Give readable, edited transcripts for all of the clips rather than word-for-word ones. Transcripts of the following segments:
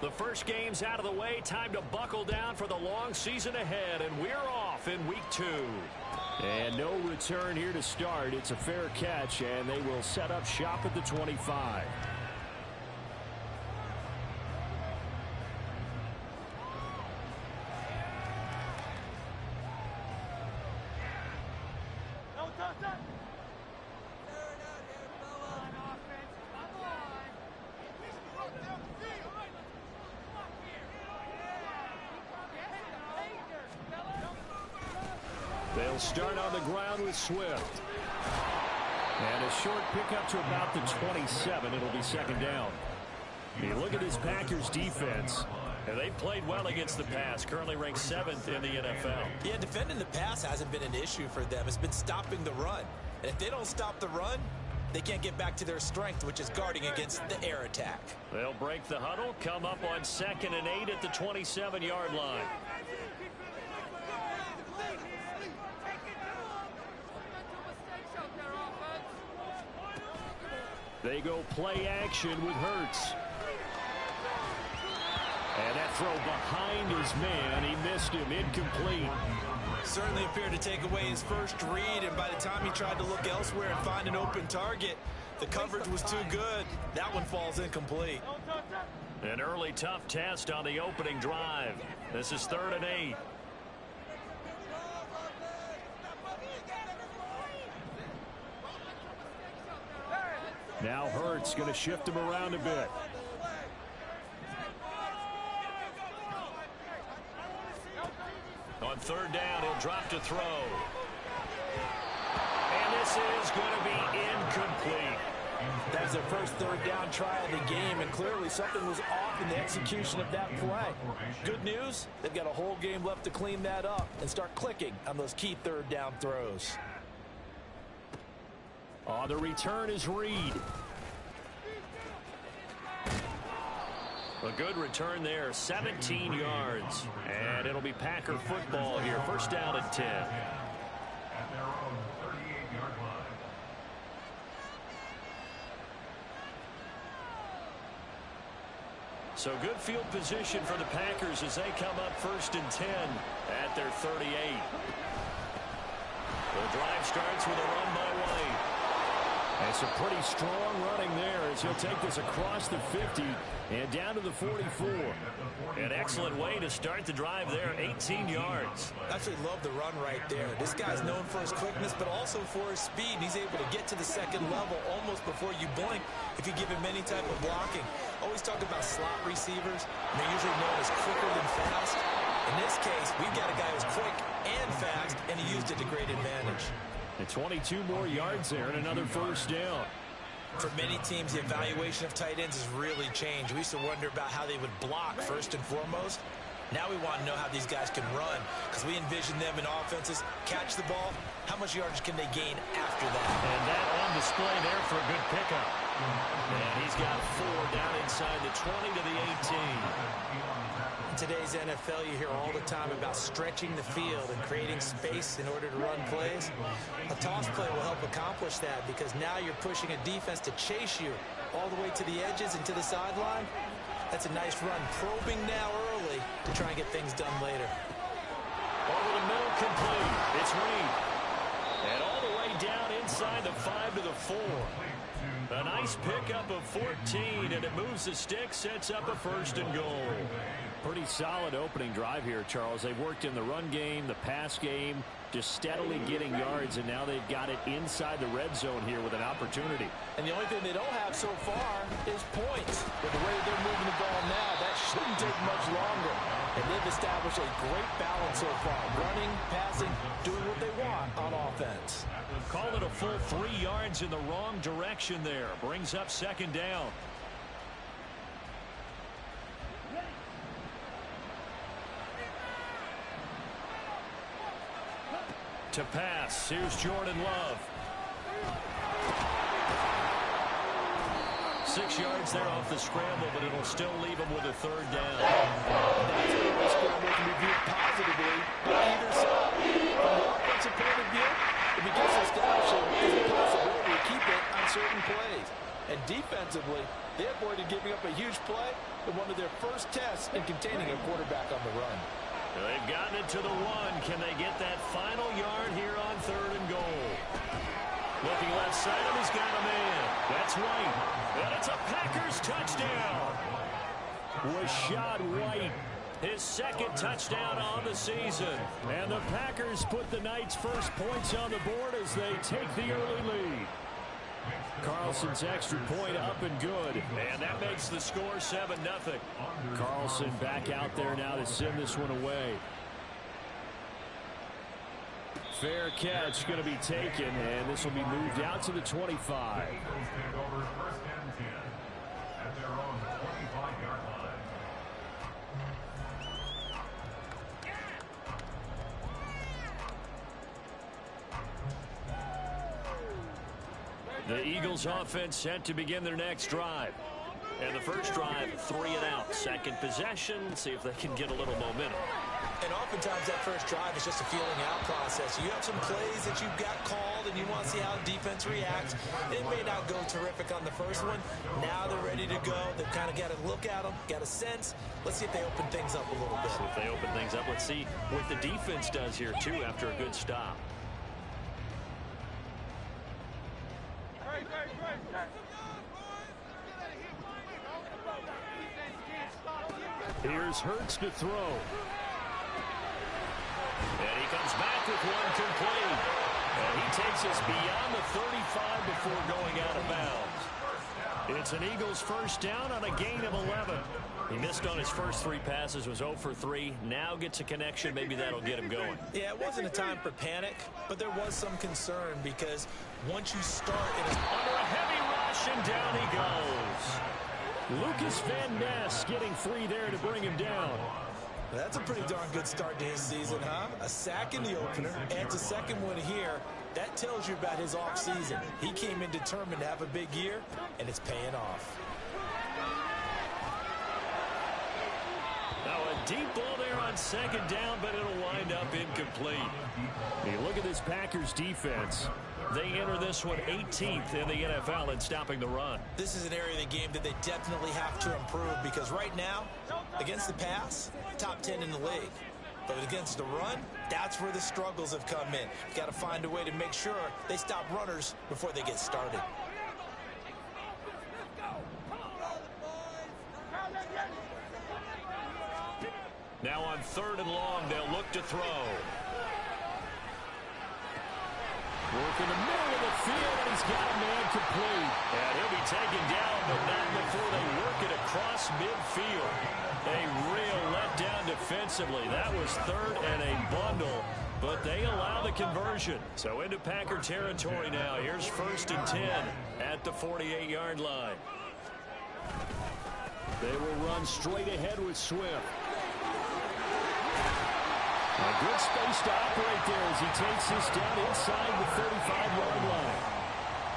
The first game's out of the way. Time to buckle down for the long season ahead, and we're off in week 2. And no return here to start. It's a fair catch, and they will set up shop at the 25. They'll start on the ground with Swift. And a short pickup to about the 27. It'll be second down. You look at this Packers defense, and they've played well against the pass, currently ranked 7th in the NFL. Yeah, defending the pass hasn't been an issue for them. It's been stopping the run. And if they don't stop the run, they can't get back to their strength, which is guarding against the air attack. They'll break the huddle, come up on 2nd and 8 at the 27-yard line. They go play action with Hurts. And that throw behind his man. He missed him. Incomplete. Certainly appeared to take away his first read, and by the time he tried to look elsewhere and find an open target, the coverage was too good. That one falls incomplete. An early tough test on the opening drive. This is 3rd and 8. Now Hurts going to shift him around a bit. On 3rd down, he'll drop to throw. And this is going to be incomplete. That's their first 3rd down try of the game, and clearly something was off in the execution of that play. Good news, they've got a whole game left to clean that up and start clicking on those key 3rd down throws. On the return is Reed. A good return there, 17 yards. And it'll be Packer football here. First down at 10. So good field position for the Packers as they come up 1st and 10 at their 38. The drive starts with a run by White. And some pretty strong running there as he'll take this across the 50 and down to the 44. An excellent way to start the drive there, 18 yards. I actually love the run right there. This guy's known for his quickness, but also for his speed. He's able to get to the 2nd level almost before you blink if you give him any type of blocking. Always talk about slot receivers. They're usually known as quicker than fast. In this case, we've got a guy who's quick and fast, and he used it to great advantage. And 22 more yards there and another first down. For many teams, the evaluation of tight ends has really changed. We used to wonder about how they would block first and foremost. Now we want to know how these guys can run, because we envision them in offenses catch the ball. How much yardage can they gain after that? And that on display there for a good pickup. And he's got 4 down inside the 20 to the 18. In today's NFL, you hear all the time about stretching the field and creating space in order to run plays. A toss play will help accomplish that, because now you're pushing a defense to chase you all the way to the edges and to the sideline. That's a nice run, probing now early to try and get things done later. Over the middle, complete. It's Reed. And all the way down inside the 5 to the 4. A nice pickup of 14, and it moves the stick, sets up a 1st and goal. Pretty solid opening drive here, Charles. They've worked in the run game, the pass game, just steadily getting yards, and now they've got it inside the red zone here with an opportunity. And the only thing they don't have so far is points. With the way they're moving the ball now, that shouldn't take much longer. And they've established a great balance so far. Running, passing, doing what they want on offense. Call it a full 3 yards in the wrong direction there. Brings up 2nd down. To pass, here's Jordan Love. 6 yards there off the scramble, but it'll still leave him with a 3rd down. That's where the scramble can be viewed positively by either side. From the offensive point of view, it begins to establish a possibility to keep it on certain plays. And defensively, they avoided giving up a huge play in one of their first tests in containing a quarterback on the run. They've gotten it to the 1. Can they get that final yard here on 3rd and goal? Looking left side, and he's got a man. That's White. And it's a Packers touchdown. Rachaad White, his 2nd touchdown on the season. And the Packers put the Knights' first points on the board as they take the early lead. Carlson's extra point up and good. And that makes the score 7-0. Carlson back out there now to send this one away. Fair catch going to be taken, and this will be moved out to the 25. The Eagles offense set to begin their next drive. And the first drive, 3 and out. Second possession, see if they can get a little momentum. And oftentimes that first drive is just a feeling out process. You have some plays that you've got called and you want to see how the defense reacts. It may not go terrific on the first one. Now they're ready to go. They've kind of got to look at them, got a sense. Let's see if they open things up a little bit. So if they open things up, let's see what the defense does here too after a good stop. Here's Hurts to throw. And he comes back with one complete. And he takes us beyond the 35 before going out of bounds. It's an Eagles first down on a gain of 11. He missed on his first 3 passes, was 0 for 3. Now gets a connection. Maybe that'll get him going. Yeah, it wasn't a time for panic, but there was some concern because once you start, it is under a heavy rush, and down he goes. Lucas Van Ness getting free there to bring him down. That's a pretty darn good start to his season, huh? A sack in the opener, adds a second one here. That tells you about his offseason. He came in determined to have a big year, and it's paying off. Now a deep ball there on second down, but it'll wind up incomplete. You look at this Packers defense. They enter this one 18th in the NFL in stopping the run. This is an area of the game that they definitely have to improve because right now, against the pass, top 10 in the league. But against the run, that's where the struggles have come in. Got to find a way to make sure they stop runners before they get started. Now on 3rd and long, they'll look to throw. Work in the middle of the field, and he's got a man complete. And he'll be taken down, but not before they work it across midfield. A real letdown defensively. That was 3rd and a bundle, but they allow the conversion. So into Packer territory now. Here's 1st and 10 at the 48-yard line. They will run straight ahead with Swift. A good space to operate there as he takes this down inside the 35-yard line.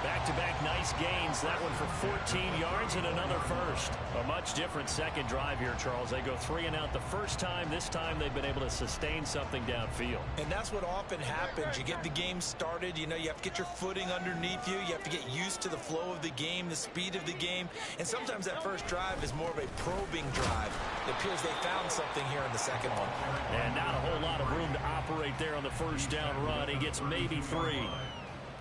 Back-to-back nice gains. That one for 14 yards and another first. A much different second drive here, Charles. They go 3 and out the first time. This time they've been able to sustain something downfield. And that's what often happens. You get the game started. You know, you have to get your footing underneath you. You have to get used to the flow of the game, the speed of the game. And sometimes that first drive is more of a probing drive. It appears they found something here in the second one. And not a whole lot of room to operate there on the first down run. He gets maybe 3.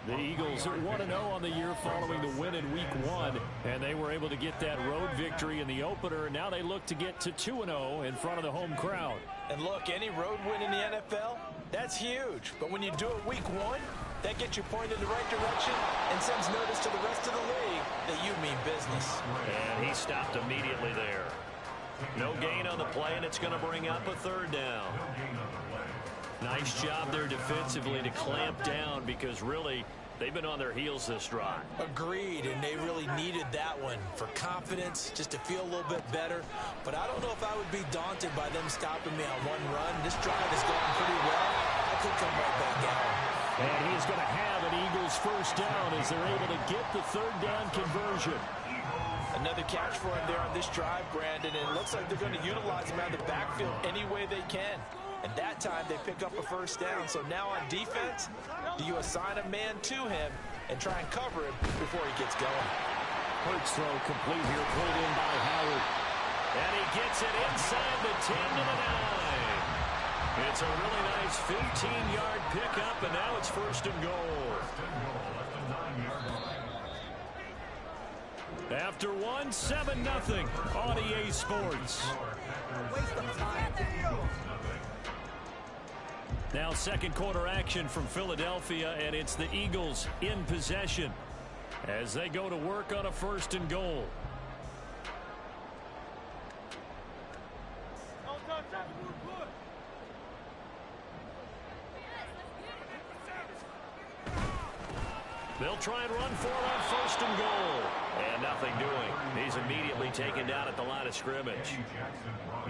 The Eagles are 1-0 on the year following the win in Week 1, and they were able to get that road victory in the opener. Now they look to get to 2-0 in front of the home crowd. And look, any road win in the NFL, that's huge. But when you do it Week 1, that gets you pointed in the right direction and sends notice to the rest of the league that you mean business. And he stopped immediately there. No gain on the play, and it's going to bring up a 3rd down. Nice job there defensively to clamp down because really they've been on their heels this drive. Agreed, and they really needed that one for confidence, just to feel a little bit better. But I don't know if I would be daunted by them stopping me on one run. This drive has gone pretty well. I could come right back out. And he's going to have an Eagles first down as they're able to get the 3rd down conversion. Another catch for him there on this drive, Brandon, and it looks like they're going to utilize him out of the backfield any way they can. And that time they pick up a first down. So now on defense, do you assign a man to him and try and cover him before he gets going? Hurts throw complete here, pulled in by Howard. And he gets it inside the 10 to the 9. It's a really nice 15-yard pickup, and now it's first and goal. After one, 7-0 on EA Sports. Now second quarter action from Philadelphia, and it's the Eagles in possession as they go to work on a first and goal. They'll try and run for it on first and goal. And nothing doing. He's immediately taken down at the line of scrimmage.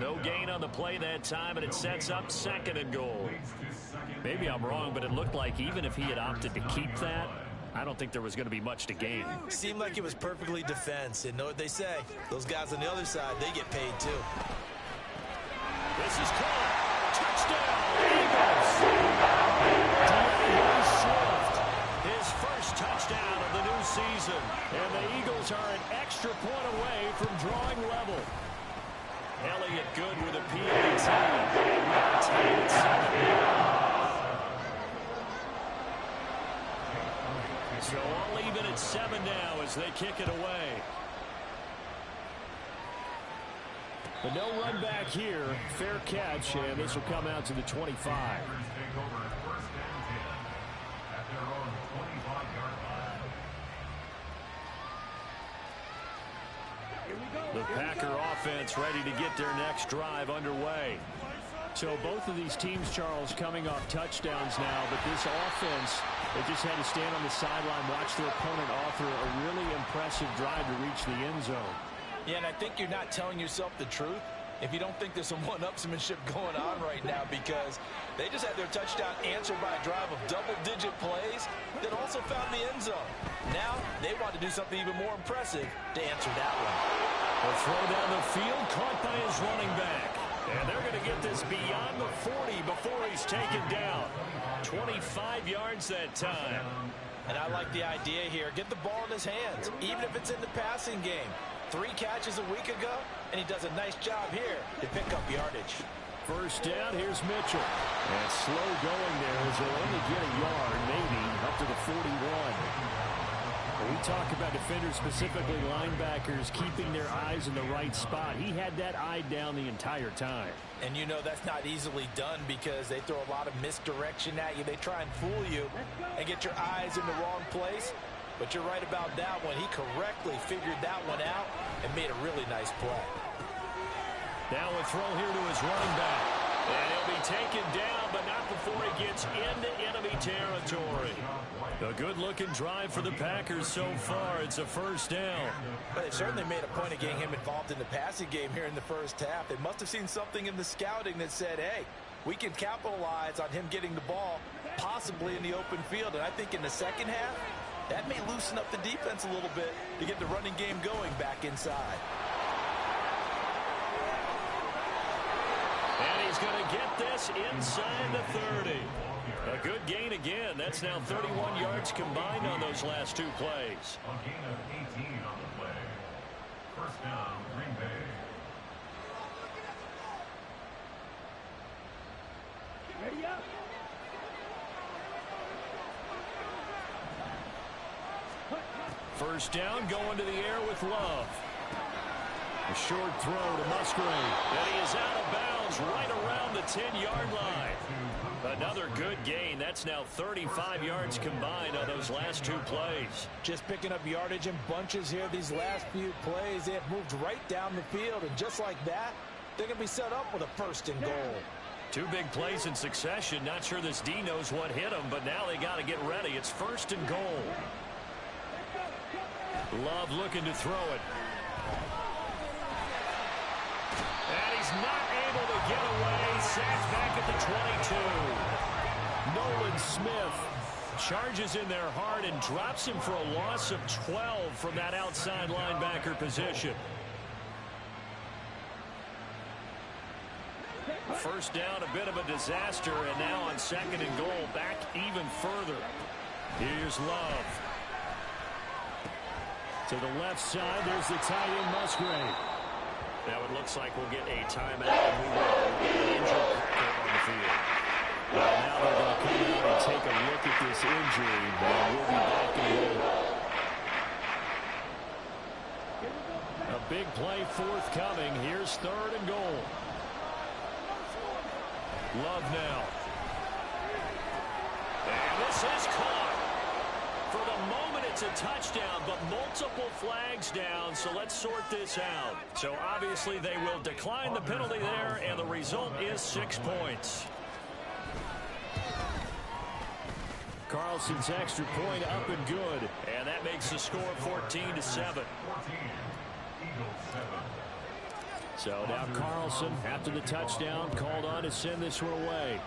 No gain on the play that time, and it sets up second and goal. Maybe I'm wrong, but it looked like even if he had opted to keep that, I don't think there was going to be much to gain. Seemed like it was perfectly defense. And know what they say. Those guys on the other side, they get paid too. This is caught. Touchdown, Eagles. DeAndre Swift, his first touchdown of the new season. And the Eagles are an extra point away from drawing level. Elliott good with a PAT. So all even at 7 now as they kick it away. But no run back here. Fair catch, and this will come out to the 25. The Packer offense ready to get their next drive underway. So both of these teams, Charles, coming off touchdowns now, but this offense, they just had to stand on the sideline, watch their opponent offer a really impressive drive to reach the end zone. Yeah, and I think you're not telling yourself the truth if you don't think there's some one-upsmanship going on right now, because they just had their touchdown answered by a drive of double-digit plays that also found the end zone. Now they want to do something even more impressive to answer that one. A throw down the field, caught by his running back. And they're going to get this beyond the 40 before he's taken down. 25 yards that time. And I like the idea here. Get the ball in his hands, even if it's in the passing game. 3 catches a week ago, and he does a nice job here to pick up yardage. First down, here's Mitchell. And slow going there as they'll only get a yard, maybe, up to the 41. We talk about defenders, specifically linebackers, keeping their eyes in the right spot. He had that eye down the entire time. And you know that's not easily done because they throw a lot of misdirection at you. They try and fool you and get your eyes in the wrong place. But you're right about that one. He correctly figured that one out and made a really nice play. Now a throw here to his running back. And he'll be taken down, but not before he gets into enemy territory. A good-looking drive for the Packers so far. It's a first down. But they've certainly made a point of getting him involved in the passing game here in the first half. They must have seen something in the scouting that said, hey, we can capitalize on him getting the ball, possibly in the open field. And I think in the second half, that may loosen up the defense a little bit to get the running game going back inside. And he's going to get this inside the 30. A good gain again. That's now 31 yards combined on those last 2 plays. A gain of 18 on the play. First down, Green Bay. Ready up. First down, going to the air with Love. A short throw to Musgrave. And he is out of bounds right around the 10-yard line. Another good gain. That's now 35 yards combined on those last 2 plays. Just picking up yardage in bunches here these last few plays. They have moved right down the field, and just like that, they're going to be set up with a first and goal. 2 big plays in succession. Not sure this D knows what hit him, but now they got to get ready. It's first and goal. Love looking to throw it. And he's not able to get away. Sacked back at the 22. Nolan Smith charges in there hard and drops him for a loss of 12 from that outside linebacker position. First down, a bit of a disaster, and now on second and goal, back even further. Here's Love. To the left side, there's the tight end, Musgrave. Now it looks like we'll get a timeout, and we will. We'll get an injured Packer on the field. Well, now they're going to come out and take a look at this injury, and we'll be back in a moment. A big play forthcoming. Here's 3rd and goal. Love now. And this is caught. For the moment, it's a touchdown, but multiple flags down, so let's sort this out. So obviously they will decline the penalty there, and the result is 6 points. Carlson's extra point up and good, and that makes the score 14-7. So now Carlson, after the touchdown, called on to send this one away.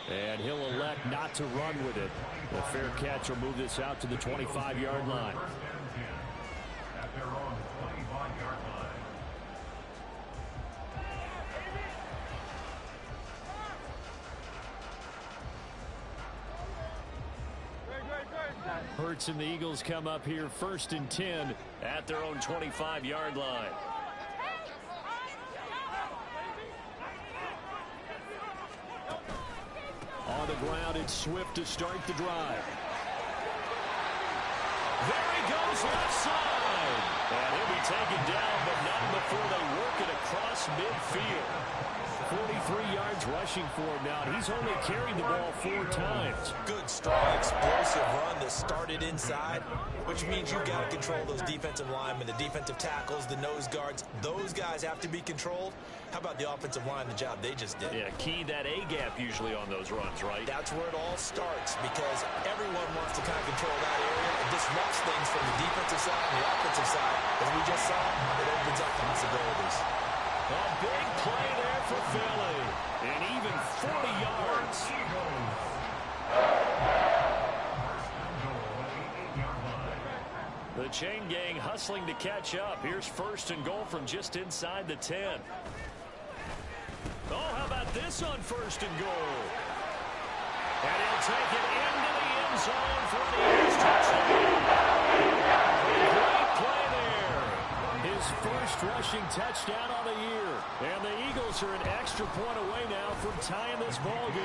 And he'll elect not to run with it. The fair catch will move this out to the 25-yard line. At their own 25-yard line. Hurts and the Eagles come up here 1st and 10 at their own 25-yard line. On the ground, it's Swift to start the drive. There he goes left side. And he'll be taken down, but not before they work it across midfield. 43 yards rushing for him now. He's only carried the ball 4 times. Good, strong, explosive run that started inside, which means you've got to control those defensive linemen, the defensive tackles, the nose guards. Those guys have to be controlled. How about the offensive line, the job they just did? Yeah, key that A-gap usually on those runs, right? That's where it all starts, because everyone wants to kind of control that area. It disrupts things from the defensive side and the offensive side. As we just saw, it opens up possibilities. A big play there for Philly. And even 40 yards. The chain gang hustling to catch up. Here's 1st and goal from just inside the 10. Oh, how about this on 1st and goal? And he'll take it into the end zone for the Eagles touchdown. Great play there. His first rushing touchdown on the year. And the Eagles are an extra point away now from tying this ball game.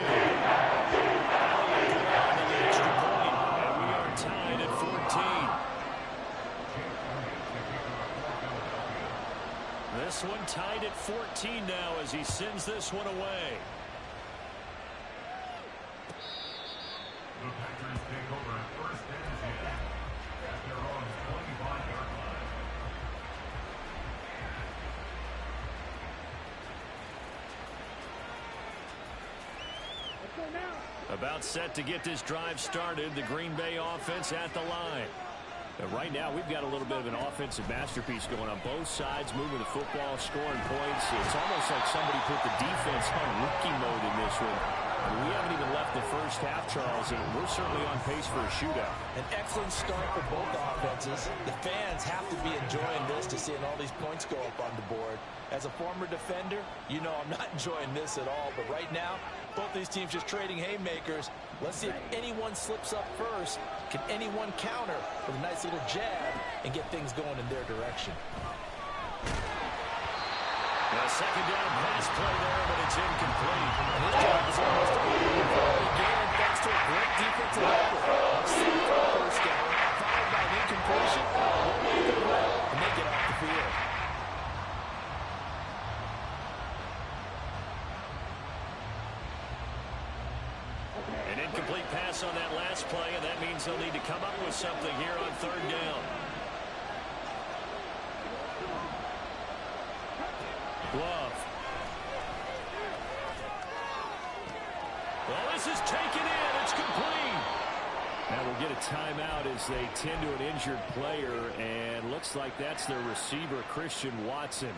On the extra point, and we are tied at 14. This one tied at 14 now as he sends this one away. The Packers take over at 1st and 10 at their own 25-yard line. About set to get this drive started. The Green Bay offense at the line. Right now, we've got a little bit of an offensive masterpiece going on both sides, moving the football, scoring points. It's almost like somebody put the defense on rookie mode in this one. We haven't even left the first half, Charles, and we're certainly on pace for a shootout. An excellent start for both offenses. The fans have to be enjoying this to seeing all these points go up on the board. As a former defender, you know I'm not enjoying this at all. But right now, both these teams just trading haymakers. Let's see if anyone slips up first. Can anyone counter with a nice little jab and get things going in their direction? A second down pass play there, but it's incomplete. And this drive is almost over again, thanks to a great defensive effort. Second first down, followed by an incompletion. One way to go, and they get off the field. An incomplete pass on that last play, and that means they'll need to come up with something here on 3rd down. Love. Well, this is taken in. It's complete. Now we'll get a timeout as they tend to an injured player, and looks like that's their receiver, Christian Watson.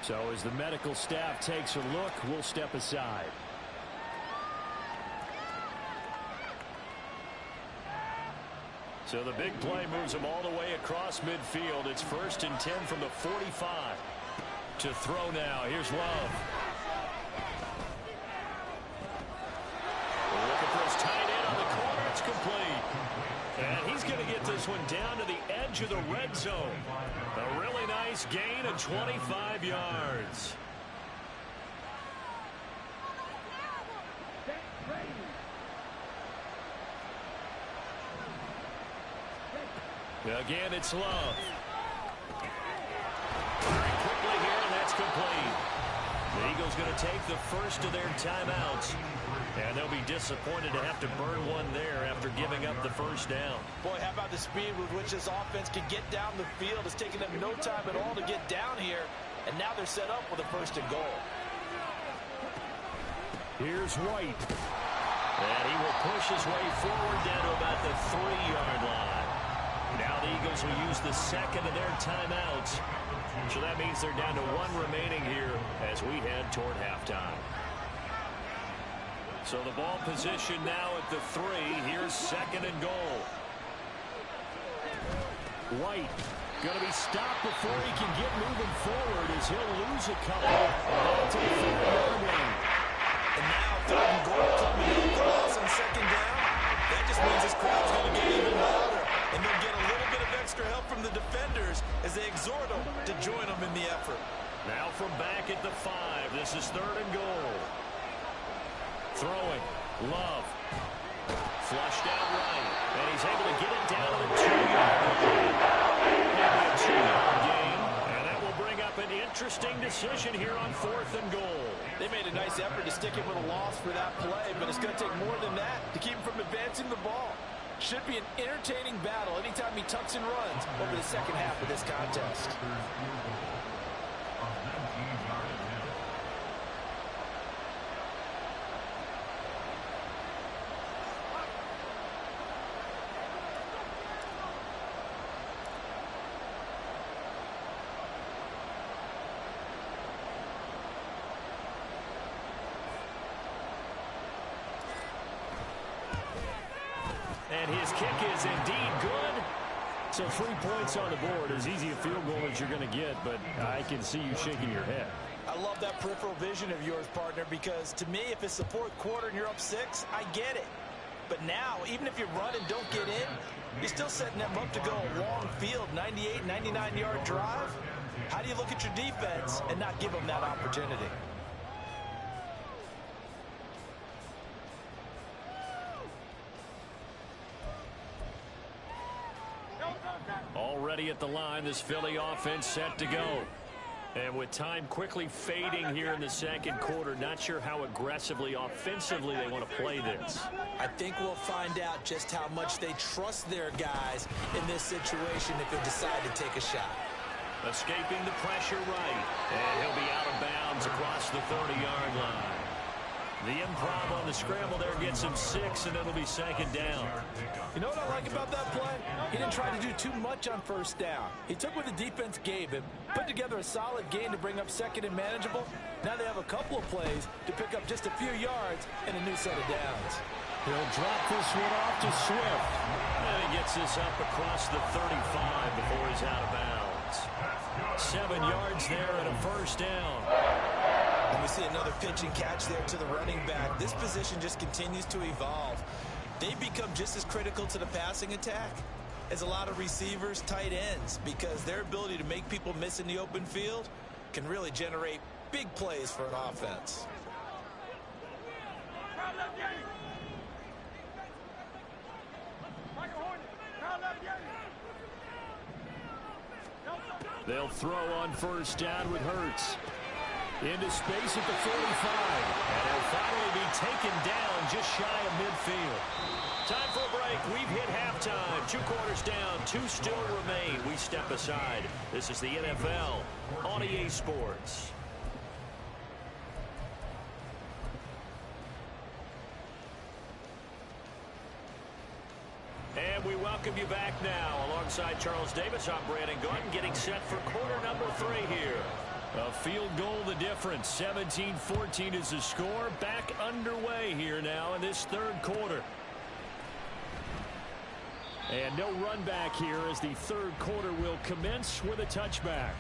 So as the medical staff takes a look, we'll step aside. So the big play moves him all the way across midfield. It's 1st and 10 from the 45. To throw now. Here's Love. Looking for his tight end on the corner. It's complete. And he's going to get this one down to the edge of the red zone. A really nice gain of 25 yards. Again, it's Love. Very quickly here, and that's complete. The Eagles going to take the first of their timeouts. And they'll be disappointed to have to burn one there after giving up the first down. Boy, how about the speed with which this offense can get down the field? It's taken them no time at all to get down here. And now they're set up with a first and goal. Here's White. And he will push his way forward down to about the 3-yard line. Now the Eagles will use the second of their timeouts. So that means they're down to one remaining here as we head toward halftime. So the ball position now at the 3. Here's second and goal. White going to be stopped before he can get moving forward as he'll lose a couple. Down to the 4-yard line. And now third and goal coming up. The loss on second down. That just means this crowd's going to get even louder. And they'll get a little bit of extra help from the defenders as they exhort them to join them in the effort. Now from back at the 5. This is third and goal. Throwing. Love. Flushed out right. And he's able to get it down to the 2-yard line. Maybe a 2-yard gain. And that will bring up an interesting decision here on fourth and goal. They made a nice effort to stick him with a loss for that play, but it's going to take more than that to keep him from advancing the ball. Should be an entertaining battle anytime he tucks and runs over the second half of this contest. And his kick is indeed good. So 3 points on the board, as easy a field goal as you're going to get, but I can see you shaking your head. I love that peripheral vision of yours, partner, because to me, if it's the fourth quarter and you're up 6, I get it. But now, even if you run and don't get in, you're still setting them up to go a long field, 98, 99-yard drive. How do you look at your defense and not give them that opportunity? Already at the line, this Philly offense set to go. And with time quickly fading here in the second quarter, not sure how aggressively, offensively they want to play this. I think we'll find out just how much they trust their guys in this situation if they decide to take a shot. Escaping the pressure right. And he'll be out of bounds across the 30-yard line. The improv on the scramble there gets him 6, and it'll be second down. You know what I like about that play? He didn't try to do too much on first down. He took what the defense gave him, put together a solid gain to bring up second and manageable. Now they have a couple of plays to pick up just a few yards and a new set of downs. He'll drop this one off to Swift. And he gets this up across the 35 before he's out of bounds. 7 yards there and a first down. And we see another pitch and catch there to the running back. This position just continues to evolve. They become just as critical to the passing attack as a lot of receivers, tight ends, because their ability to make people miss in the open field can really generate big plays for an offense. They'll throw on first down with Hurts. Into space at the 45. And he'll finally be taken down just shy of midfield. Time for a break. We've hit halftime. 2 quarters down. 2 still remain. We step aside. This is the NFL on EA Sports. And we welcome you back now. Alongside Charles Davis, I'm Brandon Gaudin, getting set for quarter number 3 here. A field goal the difference. 17-14 is the score. Back underway here now in this third quarter. And no run back here as the third quarter will commence with a touchback.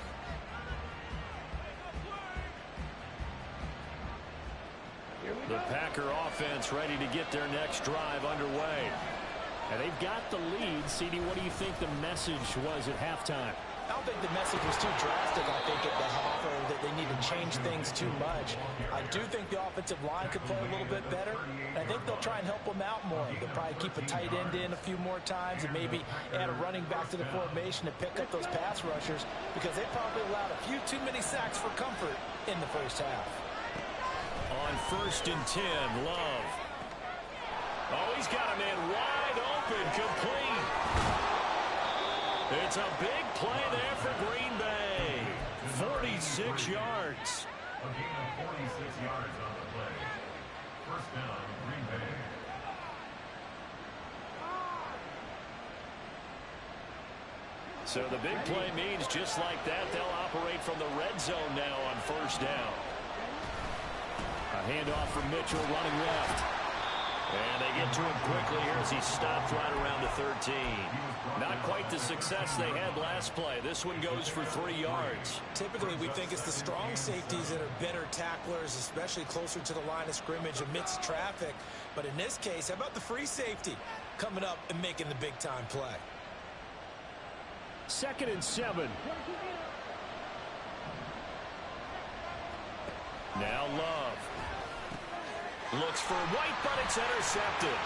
The Packer offense ready to get their next drive underway. And they've got the lead. CD, what do you think the message was at halftime? I don't think the message was too drastic, I think, at the half, or that they need to change things too much. I do think the offensive line could play a little bit better, and I think they'll try and help them out more. They'll probably keep a tight end in a few more times and maybe add a running back to the formation to pick up those pass rushers, because they probably allowed a few too many sacks for comfort in the first half. On 1st and 10, Love. Oh, he's got a man wide open, complete. It's a big play there for Green Bay. 46 yards. A gain of 46 yards on the play. First down, Green Bay. So the big play means just like that, they'll operate from the red zone now on 1st down. A handoff from Mitchell running left. And they get to him quickly here as he stopped right around the 13. Not quite the success they had last play. This one goes for 3 yards. Typically, we think it's the strong safeties that are better tacklers, especially closer to the line of scrimmage amidst traffic. But in this case, how about the free safety coming up and making the big-time play? 2nd and 7. Now Love. Looks for White, but it's intercepted.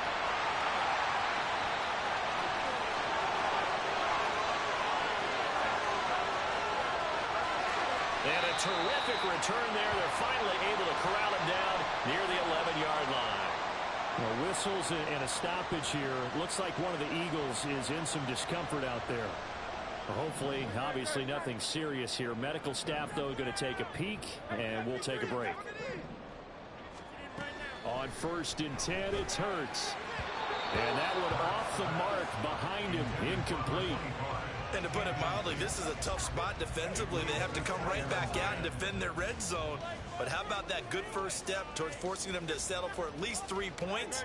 And a terrific return there. They're finally able to corral him down near the 11-yard line. Well, whistles and a stoppage here. Looks like one of the Eagles is in some discomfort out there. Hopefully, obviously nothing serious here. Medical staff, though, going to take a peek, and we'll take a break. On 1st and 10, it's Hurts. And that one off the mark behind him, incomplete. And to put it mildly, this is a tough spot defensively. They have to come right back out and defend their red zone. But how about that good first step towards forcing them to settle for at least 3 points?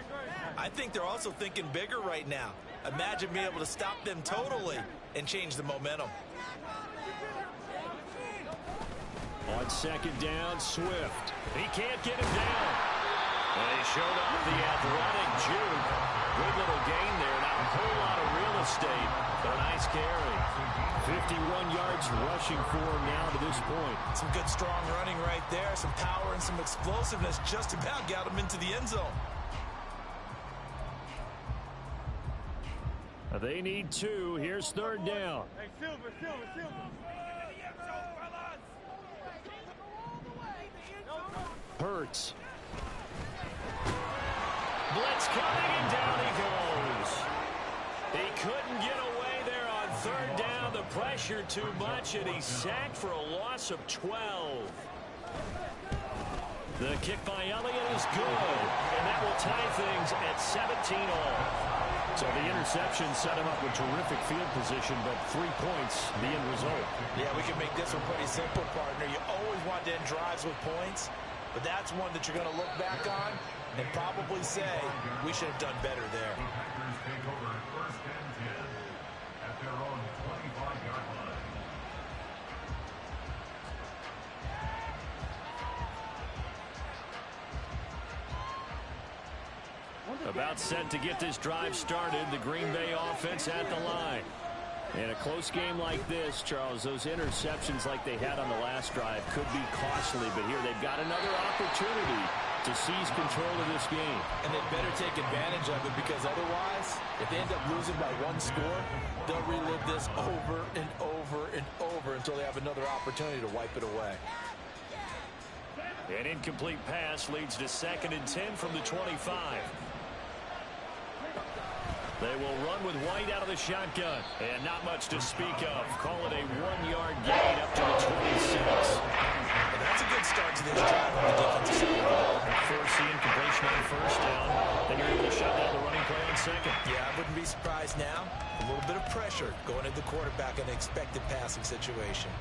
I think they're also thinking bigger right now. Imagine being able to stop them totally and change the momentum. On 2nd down, Swift. He can't get him down. And he showed off the athletic juke. Good little gain there. Not a whole lot of real estate, but a nice carry. 51 yards rushing for him now to this point. Some good strong running right there. Some power and some explosiveness just about got him into the end zone. They need 2. Here's 3rd down. Hey, Silver. Hurts. Blitz coming, and down he goes. He couldn't get away there on 3rd down. The pressure too much, and he's sacked for a loss of 12. The kick by Elliott is good, and that will tie things at 17-all. So the interception set him up with terrific field position, but 3 points, the end result. Yeah, we can make this one pretty simple, partner. You always want to end drives with points, but that's one that you're going to look back on and probably say we should have done better there. The Packers take over 1st and 10 at their own 25-yard line. About set to get this drive started. The Green Bay offense at the line. In a close game like this, Charles, those interceptions like they had on the last drive could be costly, but here they've got another opportunity to seize control of this game. And they better take advantage of it, because otherwise, if they end up losing by 1 score, they'll relive this over and over and over until they have another opportunity to wipe it away. An incomplete pass leads to 2nd and 10 from the 25. They will run with White out of the shotgun. And not much to speak of. Call it a 1-yard gain up to the 26. And that's a good start to this drive on the defensive side of the ball. First, the incompletion on 1st down. Then you're able to shut down the running play on 2nd. Yeah, I wouldn't be surprised now. A little bit of pressure going at the quarterback in an expected passing situation.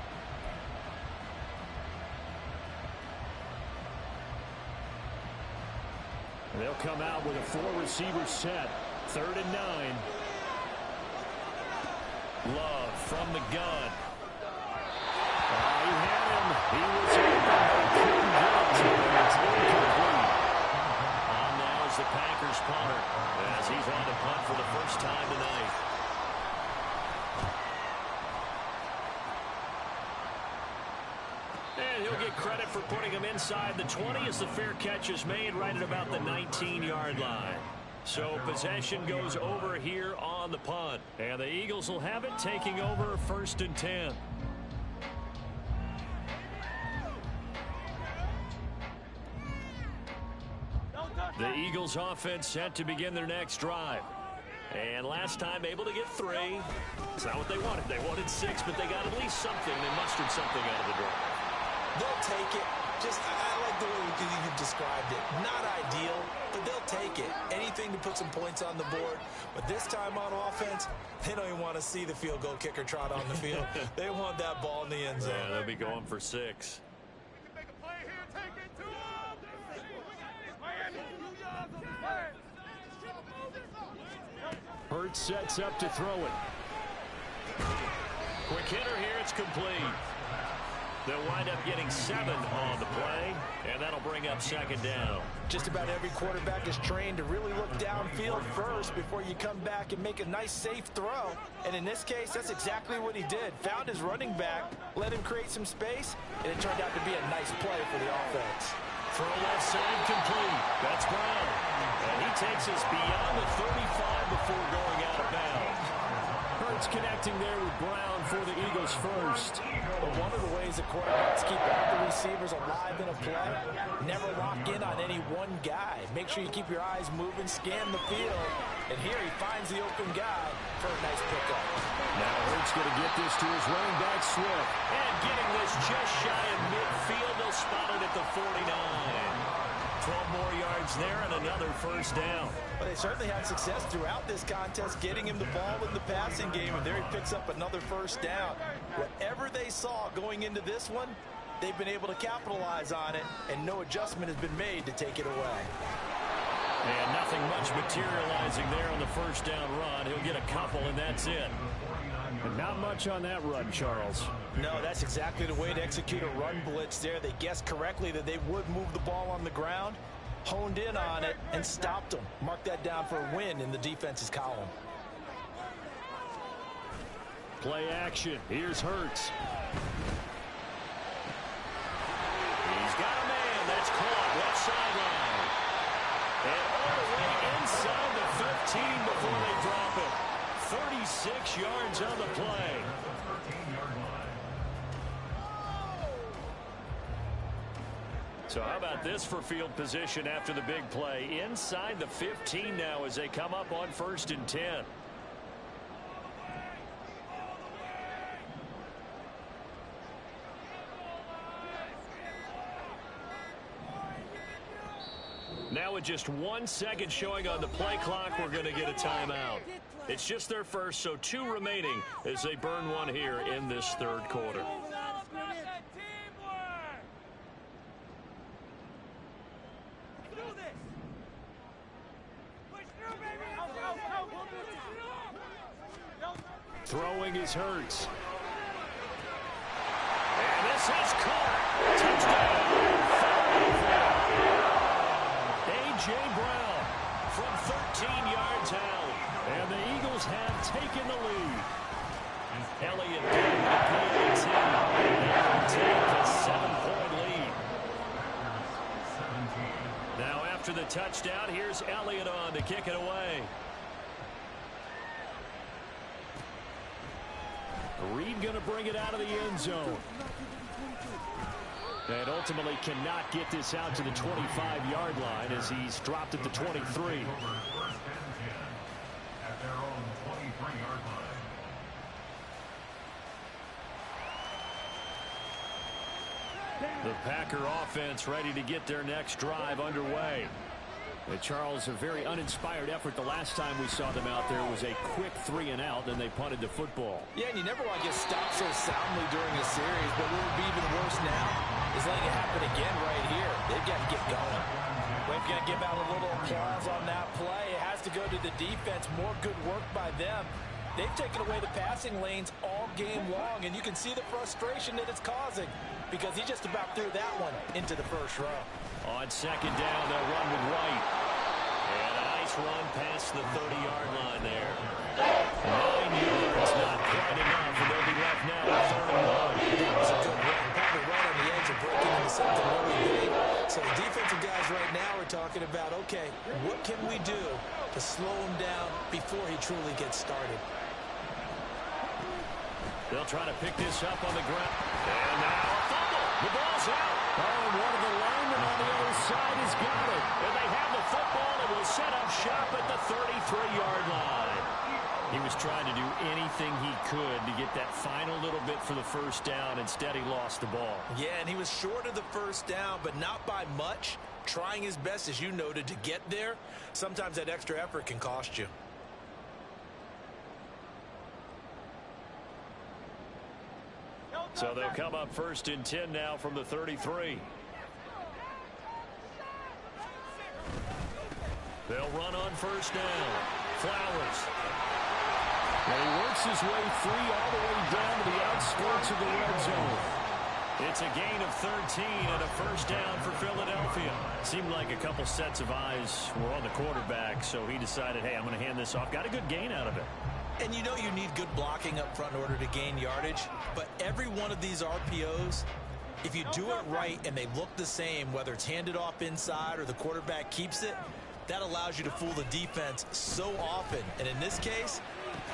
They'll come out with a 4-receiver set. 3rd and 9. Love from the gun. He had him. He was open, but couldn't get to it. It's incomplete. On now is the Packers. Packers punter as he's on to punt for the first time tonight. And he'll get credit for putting him inside the 20 as the fair catch is made right at about the 19-yard line. So possession goes over here on the punt. And the Eagles will have it, taking over 1st and 10. The Eagles offense set to begin their next drive. And last time able to get 3. It's not what they wanted. They wanted 6, but they got at least something. They mustered something out of the drive. They'll take it. I like the way you've described it. Not ideal, but they'll take it. Anything to put some points on the board. But this time on offense, they don't even want to see the field goal kicker trot on the field. They want that ball in the end zone. Yeah, they'll be going for 6. Hurts sets up to throw it. Quick hitter here. It's complete. They'll wind up getting 7 on the play, and that'll bring up 2nd down. Just about every quarterback is trained to really look downfield first before you come back and make a nice, safe throw. And in this case, that's exactly what he did. Found his running back, let him create some space, and it turned out to be a nice play for the offense. Throw left side complete. That's Brown. And he takes us beyond the 35 before going out of bounds. Hurts connecting there with Brown for the Eagles first. But one of the ways the quarterbacks keep all the receivers alive in a play, never lock in on any one guy. Make sure you keep your eyes moving, scan the field. And here he finds the open guy for a nice pickup. Now Hurts going to get this to his running back, Swift. And getting this just shy of midfield. They'll spot it at the 49. 12 more yards there and another 1st down. But they certainly had success throughout this contest getting him the ball in the passing game, and there he picks up another 1st down. Whatever they saw going into this one, they've been able to capitalize on it, and no adjustment has been made to take it away. And nothing much materializing there on the 1st down run. He'll get a couple, and that's it. And not much on that run, Charles. No, that's exactly the way to execute a run blitz there. They guessed correctly that they would move the ball on the ground, honed in on it, and stopped them. Mark that down for a win in the defense's column. Play action. Here's Hurts. He's got a man. That's caught. Left sideline. And all the way inside the 15 before they drop it. 36 yards on the play. So how about this for field position after the big play? Inside the 15 now as they come up on 1st and 10. Now with just 1 second showing on the play clock, we're going to get a timeout. It's just their first, so 2 remaining as they burn one here in this 3rd quarter. Throwing is Hurts. And this is caught. Touchdown. A.J. Brown from 13 yards out. And the Eagles have taken the lead. Elliott getting the PAT. They take a 7-point lead. Now after the touchdown, here's Elliott on to kick it away. Reed going to bring it out of the end zone. And ultimately cannot get this out to the 25-yard line as he's dropped at the 23. At their own 23-yard line. The Packer offense ready to get their next drive underway. Charles, a very uninspired effort. The last time we saw them out there was a quick 3-and-out, then they punted the football. Yeah, and you never want to get stopped so soundly during a series, but what would be even worse now is letting it happen again right here. They've got to get going. We've got to give out a little applause on that play. It has to go to the defense. More good work by them. They've taken away the passing lanes all game long, and you can see the frustration that it's causing because he just about threw that one into the first row. On 2nd down, they'll run with White. And a Nice run past the 30-yard line there. 9 yards, not quite enough, and they'll be left now with 3rd and 1. That was a good run, probably right on the edge of breaking into something really big. So the defensive guys right now are talking about, okay, what can we do to slow him down before he truly gets started? They'll try to pick this up on the ground. And now a fumble. The ball's out. Oh, and one of the linemen on the other side has got it. And they have the football and will set up shop at the 33-yard line. He was trying to do anything he could to get that final little bit for the first down. Instead, he lost the ball. Yeah, and he was short of the first down, but not by much. Trying his best, as you noted, to get there. Sometimes that extra effort can cost you. So they'll come up 1st and 10 now from the 33. They'll run on 1st down. Flowers. And he works his way free all the way down to the outskirts of the red zone. It's a gain of 13 and a 1st down for Philadelphia. Seemed like a couple sets of eyes were on the quarterback, so he decided, hey, I'm going to hand this off. Got a good gain out of it. And you know you need good blocking up front in order to gain yardage. But every one of these RPOs, if you do it right and they look the same, whether it's handed off inside or the quarterback keeps it, that allows you to fool the defense so often. And in this case,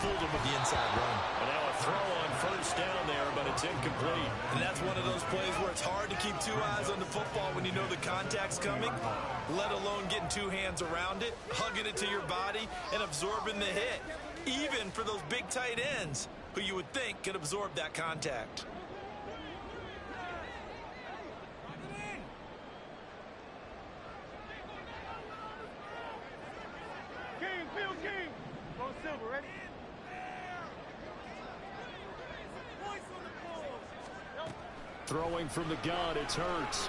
fooled them with the inside run. And now a throw on 1st down there, but it's incomplete. And that's one of those plays where it's hard to keep 2 eyes on the football when you know the contact's coming, let alone getting 2 hands around it, hugging it to your body, and absorbing the hit. Even for those big tight ends who you would think could absorb that contact. King, Bill King. Go Silver, ready? Throwing from the gun, it's Hurts.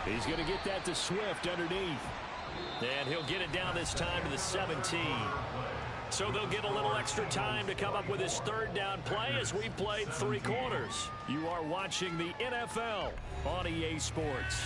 He's going to get that to Swift underneath. And he'll get it down this time to the 17. So they'll get a little extra time to come up with his 3rd down play as we played 3 quarters. You are watching the NFL on EA Sports.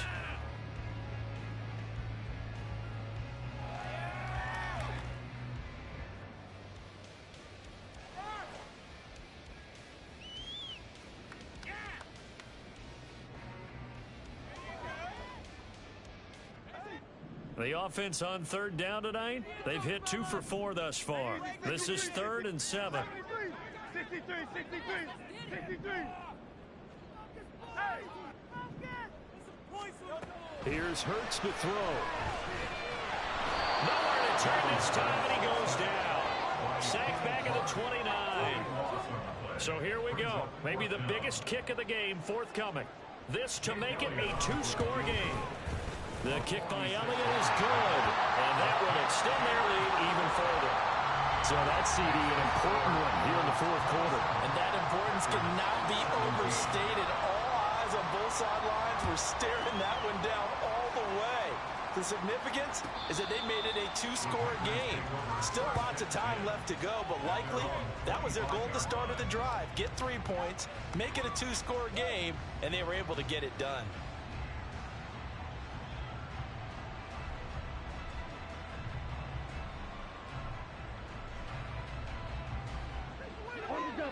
The offense on 3rd down tonight, they've hit 2 for 4 thus far. This is 3rd and 7. 63. Here's Hurts to throw. Nowhere to turn this time, and he goes down. Sacked back at the 29. So here we go. Maybe the biggest kick of the game forthcoming. This to make it a 2-score game. The kick by Elliott is good, and that will extend their lead even further. So that's, CD, an important one here in the 4th quarter. And that importance cannot be overstated. All eyes on both sidelines were staring that one down all the way. The significance is that they made it a 2-score game. Still lots of time left to go, but likely that was their goal at the start of the drive. Get 3 points, make it a 2-score game, and they were able to get it done.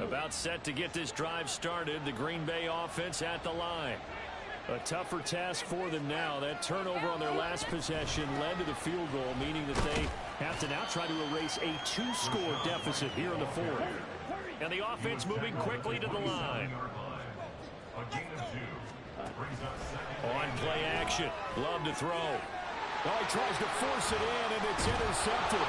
About set to get this drive started. The Green Bay offense at the line. A tougher task for them now. That turnover on their last possession led to the field goal, meaning that they have to now try to erase a 2-score deficit here in the 4th. And the offense moving quickly to the line. On play action. Love to throw. Oh, he tries to force it in, and it's intercepted.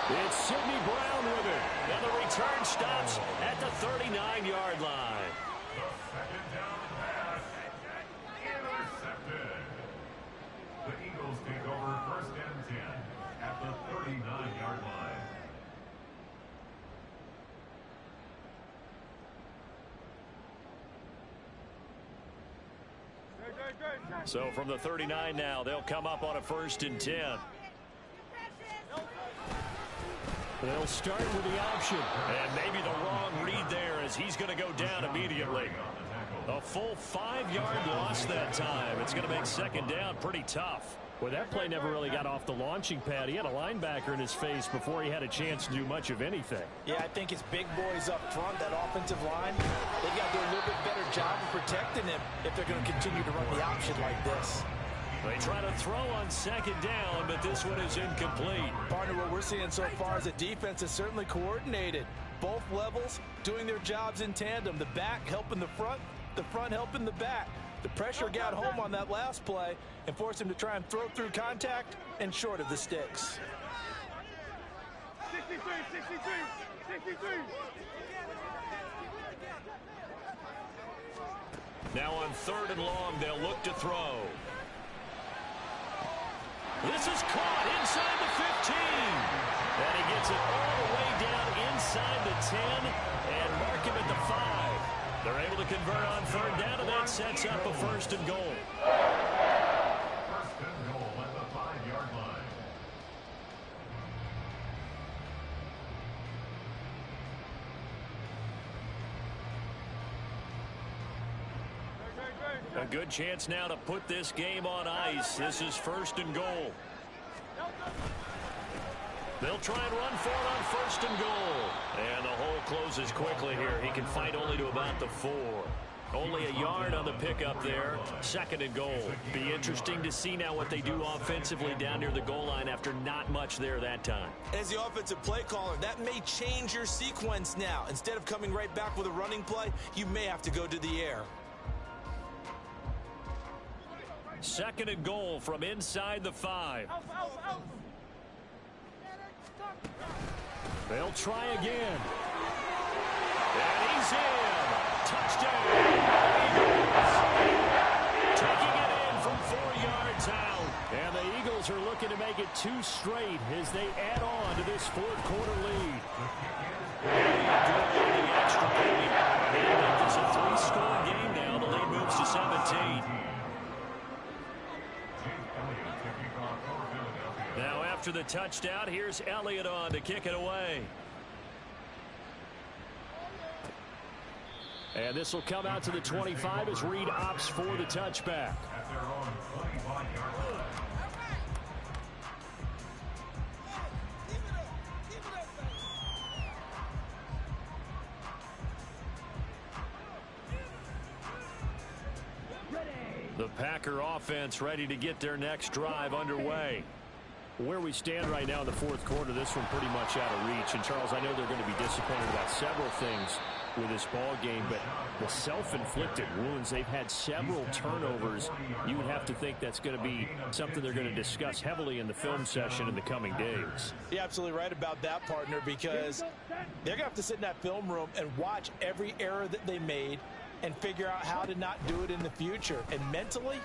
It's Sidney Brown with it. And the return stops at the 39-yard line. The 2nd down pass. Intercepted. The Eagles take over 1st and 10 at the 39-yard line. So from the 39 now, they'll come up on a 1st and 10. They'll start with the option. And maybe the wrong read there as he's going to go down immediately. A full 5-yard loss that time. It's going to make 2nd down pretty tough. Well, that play never really got off the launching pad. He had a linebacker in his face before he had a chance to do much of anything. Yeah, I think it's big boys up front, that offensive line. They've got to do a little bit better job of protecting him if they're going to continue to run the option like this. They try to throw on second down, but this one is incomplete. Partner, what we're seeing so far is a defense is certainly coordinated. Both levels doing their jobs in tandem. The back helping the front helping the back. The pressure got home on that last play and forced him to try and throw through contact and short of the sticks. 63, 63. Now on 3rd and long, they'll look to throw. This is caught inside the 15. And he gets it all the way down inside the 10 and mark him at the 5. They're able to convert on 3rd down, and that sets up a 1st and goal. 1st and goal at the 5-yard line. A good chance now to put this game on ice. This is 1st and goal. They'll try and run for it on 1st and goal. And the hole closes quickly here. He can fight only to about the 4. Only a yard on the pickup there. 2nd and goal. Be interesting to see now what they do offensively down near the goal line after not much there that time. As the offensive play caller, that may change your sequence now. Instead of coming right back with a running play, you may have to go to the air. 2nd and goal from inside the 5. They'll try again. And he's in. Touchdown. Taking it in from 4 yards out. And the Eagles are looking to make it 2 straight as they add on to this 4th quarter lead. The extra point. And it's a 3-score game now. The lead moves to 17. Now after the touchdown, here's Elliott on to kick it away. And this will come out to the 25 as Reed opts for the touchback. At their own 25-yard line. The Packer offense ready to get their next drive underway. Where we stand right now in the 4th quarter, this one pretty much out of reach. And, Charles, I know they're going to be disappointed about several things with this ball game, but the self-inflicted wounds, they've had several turnovers. You would have to think that's going to be something they're going to discuss heavily in the film session in the coming days. You're absolutely right about that, partner, because they're going to have to sit in that film room and watch every error that they made and figure out how to not do it in the future. And mentally,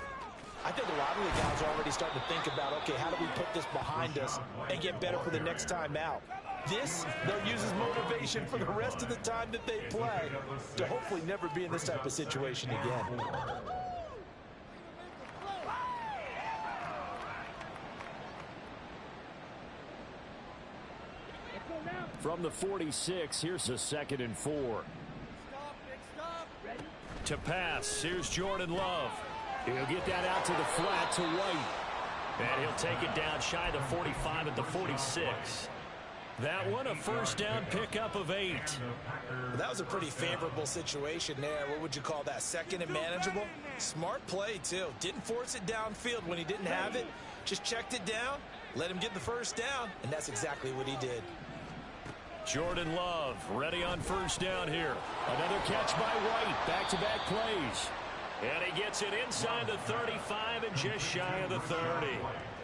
I think a lot of the guys are already starting to think about, okay, how do we put this behind us and get better for the next time out? This, they'll use as motivation for the rest of the time that they play to hopefully never be in this type of situation again. From the 46, here's a 2nd and 4. To pass, here's Jordan Love. He'll get that out to the flat to White. And he'll take it down shy of the 45 at the 46. That one a 1st down pickup of 8. That was a pretty favorable situation there. What would you call that? 2nd and manageable? Smart play, too. Didn't force it downfield when he didn't have it. Just checked it down, let him get the 1st down, and that's exactly what he did. Jordan Love ready on 1st down here. Another catch by White. Back-to-back plays. And he gets it inside the 35 and just shy of the 30.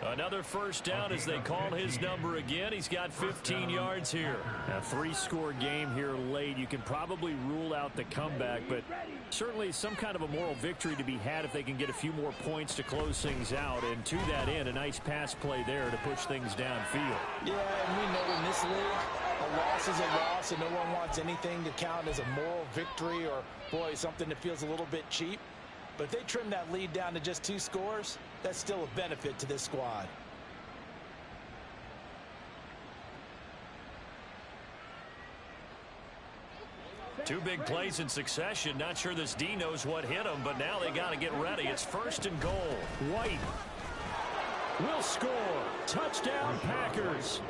Another 1st down as they call his number again. He's got 15 yards here. A 3-score game here late. You can probably rule out the comeback, but certainly some kind of a moral victory to be had if they can get a few more points to close things out. And to that end, a nice pass play there to push things downfield. Yeah, and we know in this league, a loss is a loss, and no one wants anything to count as a moral victory or, boy, something that feels a little bit cheap. But if they trim that lead down to just 2 scores, that's still a benefit to this squad. Two big plays in succession. Not sure this D knows what hit him, but now they got to get ready. It's 1st and goal. White. will score. Touchdown, Packers.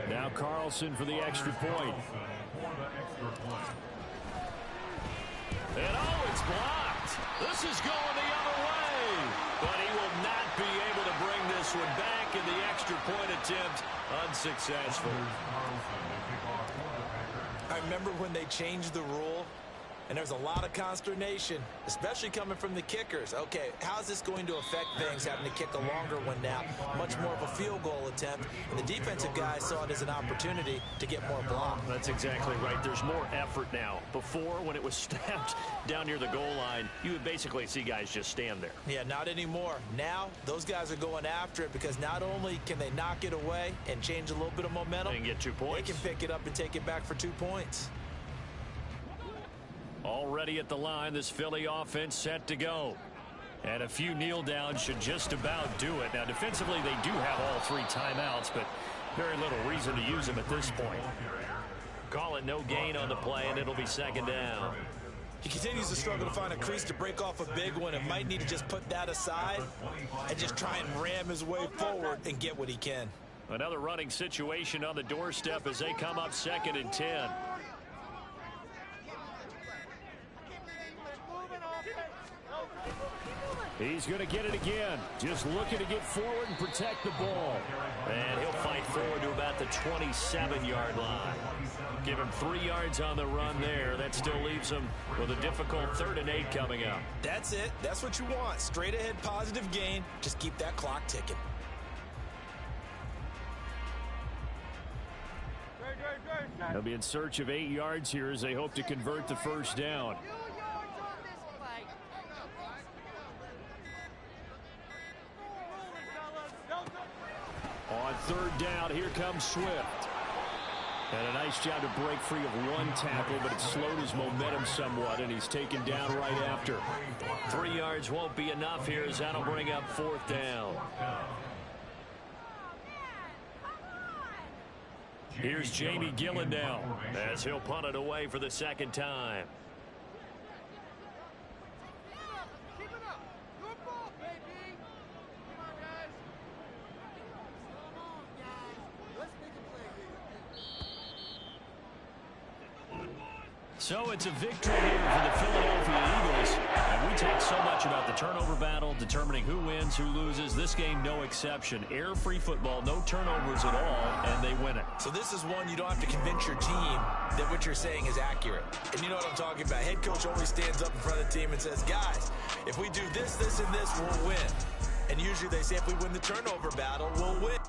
Now Carlson for the extra point. And it's blocked. This is going the other way. But he will not be able to bring this one back, and the extra point attempt unsuccessful. I remember when they changed the rule, and there's a lot of consternation, especially coming from the kickers. Okay, how's this going to affect things, having to kick a longer one now? Much more of a field goal attempt, and the defensive guys saw it as an opportunity to get more block. That's exactly right. There's more effort now. Before, when it was snapped down near the goal line, you would basically see guys just stand there. Yeah, not anymore. Now, those guys are going after it because not only can they knock it away and change a little bit of momentum, and get 2 points. they can pick it up and take it back for 2 points. Already at the line, this Philly offense set to go. And a few kneel downs should just about do it. Now, defensively, they do have all 3 timeouts, but very little reason to use them at this point. Call it no gain on the play, and it'll be second down. He continues to struggle to find a crease to break off a big one and might need to just put that aside and just try and ram his way forward and get what he can. Another running situation on the doorstep as they come up 2nd and 10. He's going to get it again. Just looking to get forward and protect the ball. And he'll fight forward to about the 27-yard line. Give him 3 yards on the run there. That still leaves him with a difficult 3rd and 8 coming up. That's it. That's what you want. Straight ahead positive gain. Just keep that clock ticking. They'll be in search of 8 yards here as they hope to convert the first down. On 3rd down, here comes Swift. And a nice job to break free of 1 tackle, but it slowed his momentum somewhat, and he's taken down right after. 3 yards won't be enough here as that'll bring up 4th down. Here's Jamie Gillen now as he'll punt it away for the 2nd time. So it's a victory here for the Philadelphia Eagles. And we talk so much about the turnover battle, determining who wins, who loses. This game, no exception. Error-free football, no turnovers at all, and they win it. So this is one you don't have to convince your team that what you're saying is accurate. And you know what I'm talking about. Head coach always stands up in front of the team and says, guys, if we do this, this, and this, we'll win. And usually they say if we win the turnover battle, we'll win.